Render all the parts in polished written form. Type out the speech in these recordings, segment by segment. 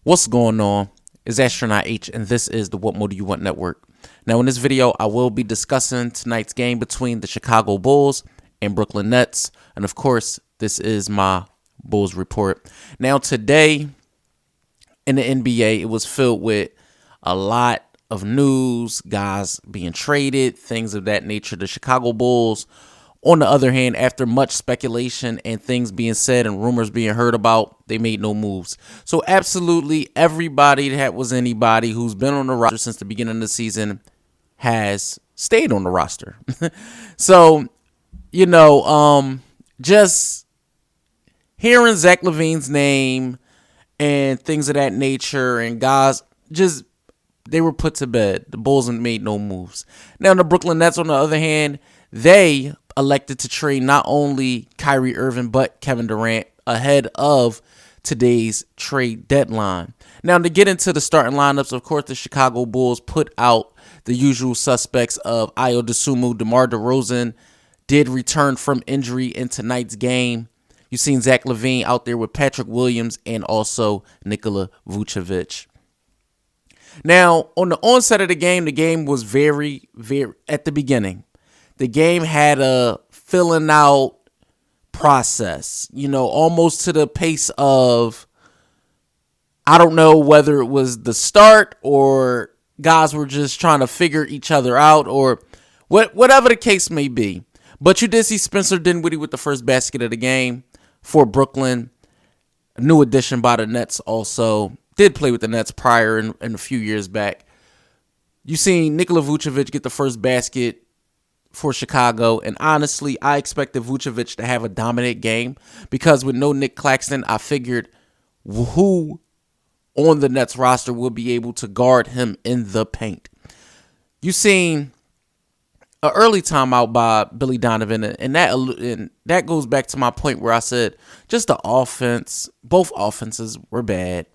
What's going on? It's Astronaut H, and this is the What More Do You Want Network. Now, in this video, I will be discussing tonight's game between the Chicago Bulls and Brooklyn Nets. And of course, this is my Bulls report. Now, today in the NBA, it was filled with a lot of news, guys being traded, things of that nature. The Chicago Bulls, on the other hand, after much speculation and things being said and rumors being heard about, they made no moves. So absolutely everybody that was anybody who's been on the roster since the beginning of the season has stayed on the roster. So, just hearing Zach LaVine's name and things of that nature, and guys just, they were put to bed. The Bulls made no moves. Now, the Brooklyn Nets, on the other hand, they elected to trade not only Kyrie Irving but Kevin Durant ahead of today's trade deadline. Now, to get into the starting lineups, of course, the Chicago Bulls put out the usual suspects of Ayo Dosunmu. DeMar DeRozan did return from injury in tonight's game. You've seen Zach LaVine out there with Patrick Williams and also Nikola Vucevic. Now, on the onset of the game was very, at the beginning, the game had a filling out process, almost to the pace of, I don't know whether it was the start or guys were just trying to figure each other out or whatever the case may be. But you did see Spencer Dinwiddie with the first basket of the game for Brooklyn. A new addition by the Nets also. Did play with the Nets prior in a few years back. You seen Nikola Vucevic get the first basket for Chicago, and honestly, I expected Vucevic to have a dominant game because with no Nick Claxton, I figured who on the Nets roster will be able to guard him in the paint. You seen an early timeout by Billy Donovan, and that goes back to my point where I said just the offense, both offenses were bad.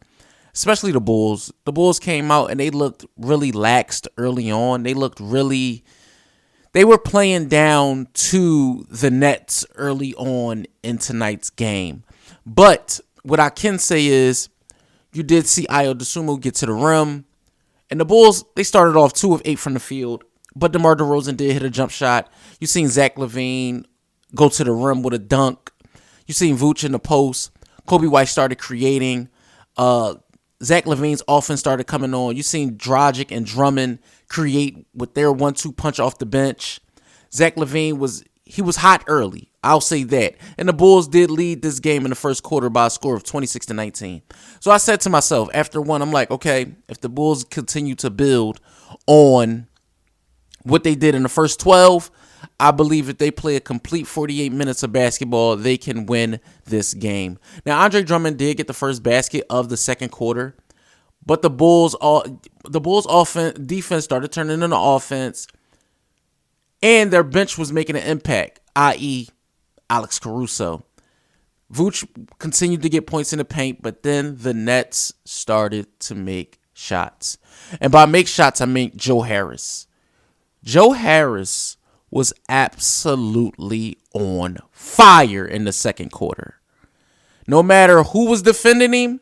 Especially the Bulls. The Bulls came out and they looked really laxed early on. They were playing down to the Nets early on in tonight's game. But what I can say is you did see Ayo Dosunmu get to the rim. And the Bulls, they started off 2 of 8 from the field. But DeMar DeRozan did hit a jump shot. You seen Zach LaVine go to the rim with a dunk. You seen Vooch in the post. Kobe White started creating. Zach LaVine's offense started coming on. You seen Dragic and Drummond create with their 1-2 punch off the bench. Zach LaVine was hot early. I'll say that. And the Bulls did lead this game in the first quarter by a score of 26-19. So I said to myself, after one, I'm like, okay, if the Bulls continue to build on what they did in the first 12, I believe if they play a complete 48 minutes of basketball, they can win this game. Now, Andre Drummond did get the first basket of the second quarter, but the Bulls defense started turning into offense, and their bench was making an impact, i.e. Alex Caruso. Vooch continued to get points in the paint, but then the Nets started to make shots. And by make shots, I mean Joe Harris. Joe Harris was absolutely on fire in the second quarter. No matter who was defending him,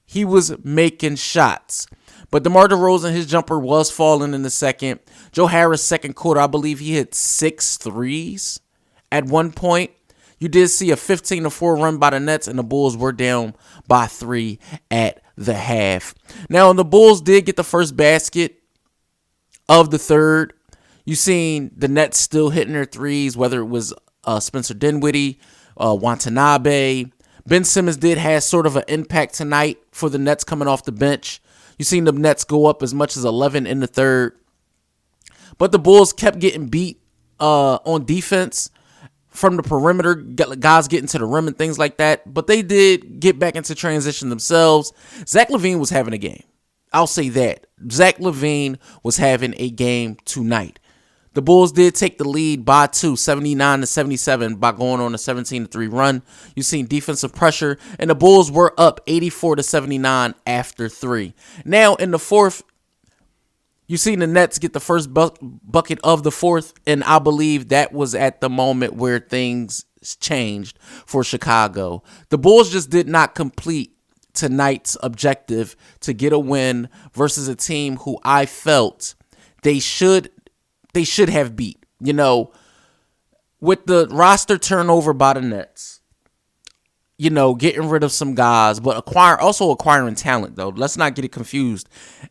he was making shots. But DeMar DeRozan, his jumper was falling in the second. Joe Harris, second quarter, I believe he hit 6 threes at one point. You did see a 15-4 run by the Nets, and the Bulls were down by 3 at the half. Now, the Bulls did get the first basket of the third. You seen the Nets still hitting their threes, whether it was Spencer Dinwiddie, Watanabe. Ben Simmons did have sort of an impact tonight for the Nets coming off the bench. You seen the Nets go up as much as 11 in the third. But the Bulls kept getting beat on defense from the perimeter, guys getting to the rim and things like that. But they did get back into transition themselves. Zach LaVine was having a game. I'll say that. Zach LaVine was having a game tonight. The Bulls did take the lead by 2, 79-77, by going on a 17-3 run. You've seen defensive pressure, and the Bulls were up 84-79 after 3. Now, in the fourth, you've seen the Nets get the first bucket of the fourth, and I believe that was at the moment where things changed for Chicago. The Bulls just did not complete tonight's objective to get a win versus a team who I felt they should have beat. You know, with the roster turnover by the Nets, you know, getting rid of some guys, but acquiring talent, though. Let's not get it confused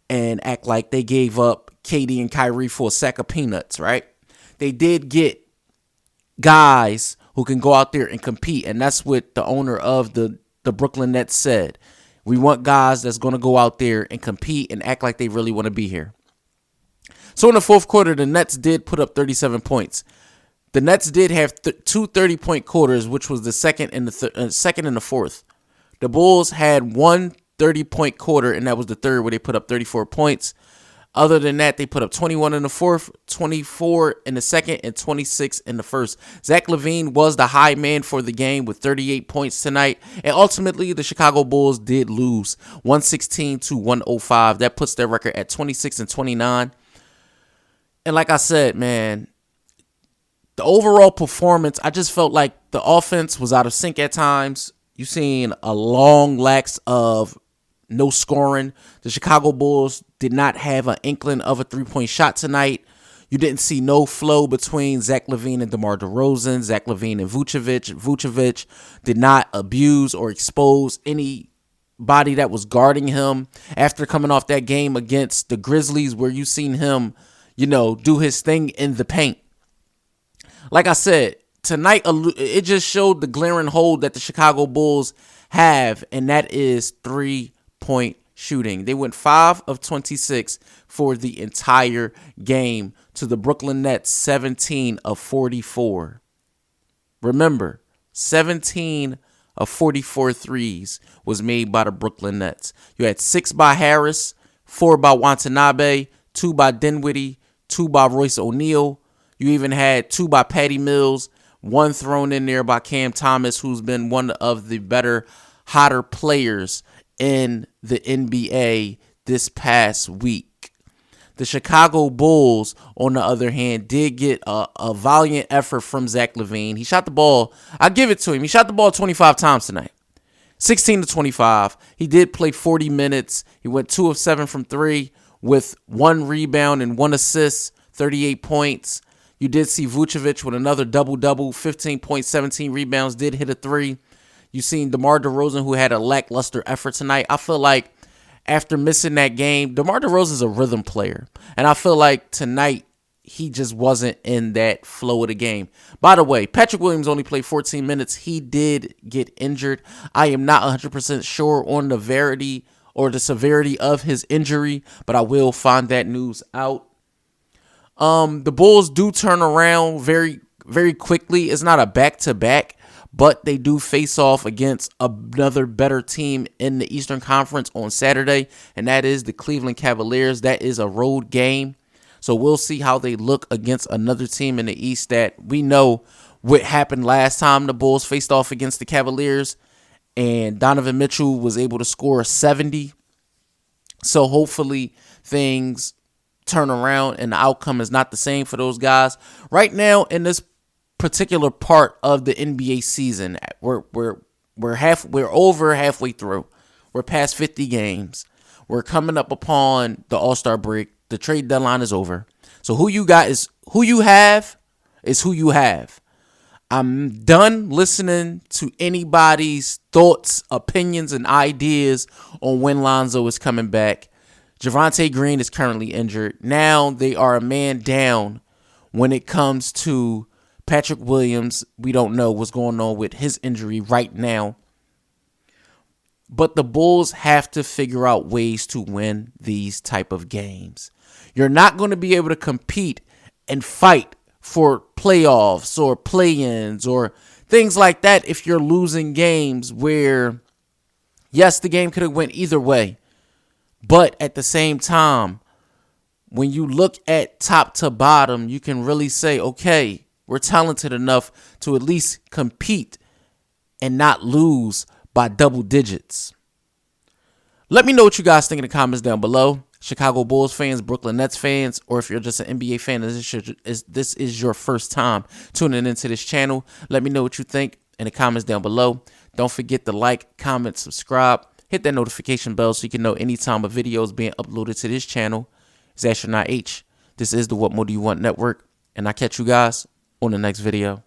and act like they gave up KD and Kyrie for a sack of peanuts, right? They did get guys who can go out there and compete, and that's what the owner of the Brooklyn Nets said. We want guys that's going to go out there and compete and act like they really want to be here. So in the fourth quarter, the Nets did put up 37 points. The Nets did have two 30-point quarters, which was the second and the fourth. The Bulls had one 30-point quarter, and that was the third, where they put up 34 points. Other than that, they put up 21 in the fourth, 24 in the second, and 26 in the first. Zach LaVine was the high man for the game with 38 points tonight. And ultimately, the Chicago Bulls did lose 116-105. That puts their record at 26-29. And like I said, man, the overall performance, I just felt like the offense was out of sync at times. You seen a long lax of no scoring. The Chicago Bulls did not have an inkling of a three-point shot tonight. You didn't see no flow between Zach LaVine and DeMar DeRozan, Zach LaVine and Vucevic. Vucevic did not abuse or expose anybody that was guarding him after coming off that game against the Grizzlies, where you seen him, you know, do his thing in the paint. Like I said, tonight it just showed the glaring hole that the Chicago Bulls have, and that is three-point shooting. They went 5 of 26 for the entire game to the Brooklyn Nets 17 of 44. Remember, 17 of 44 threes was made by the Brooklyn Nets. You had 6 by Harris, 4 by Watanabe, 2 by Dinwiddie, 2 by Royce O'Neal. You even had 2 by Patty Mills, 1 thrown in there by Cam Thomas, who's been one of the better, hotter players in the NBA this past week. The Chicago Bulls, on the other hand, did get a valiant effort from Zach LaVine. He shot the ball. I'll give it to him. He shot the ball 25 times tonight. 16 to 25. He did play 40 minutes. He went 2 of 7 from 3 with 1 rebound and 1 assist, 38 points. You did see Vucevic with another double-double, 15 points, 17 rebounds, did hit a 3. You seen DeMar DeRozan, who had a lackluster effort tonight. I feel like after missing that game, DeMar DeRozan is a rhythm player. And I feel like tonight he just wasn't in that flow of the game. By the way, Patrick Williams only played 14 minutes. He did get injured. I am not 100% sure on the severity of his injury, but I will find that news out. The Bulls do turn around very, very quickly. It's not a back-to-back, but they do face off against another better team in the Eastern Conference on Saturday, and that is the Cleveland Cavaliers. That is a road game, so we'll see how they look against another team in the East that we know what happened last time the Bulls faced off against the Cavaliers, and Donovan Mitchell was able to score 70. So hopefully things turn around and the outcome is not the same for those guys. Right now in this particular part of the NBA season, we're over halfway through. We're past 50 games. We're coming up upon the All-Star break. The trade deadline is over. So who you have is who you have. I'm done listening to anybody's thoughts, opinions, and ideas on when Lonzo is coming back. Javonte Green is currently injured. Now they are a man down when it comes to Patrick Williams. We don't know what's going on with his injury right now. But the Bulls have to figure out ways to win these type of games. You're not going to be able to compete and fight for playoffs or play-ins or things like that if you're losing games where, yes, the game could have went either way. But at the same time, when you look at top to bottom, you can really say, okay, we're talented enough to at least compete and not lose by double digits. Let me know what you guys think in the comments down below. Chicago Bulls fans, Brooklyn Nets fans, or if you're just an NBA fan, this is your first time tuning into this channel. Let me know what you think in the comments down below. Don't forget to like, comment, subscribe. Hit that notification bell so you can know anytime a video is being uploaded to this channel. It's Astronaut H. This is the What More Do You Want Network, and I'll catch you guys on the next video.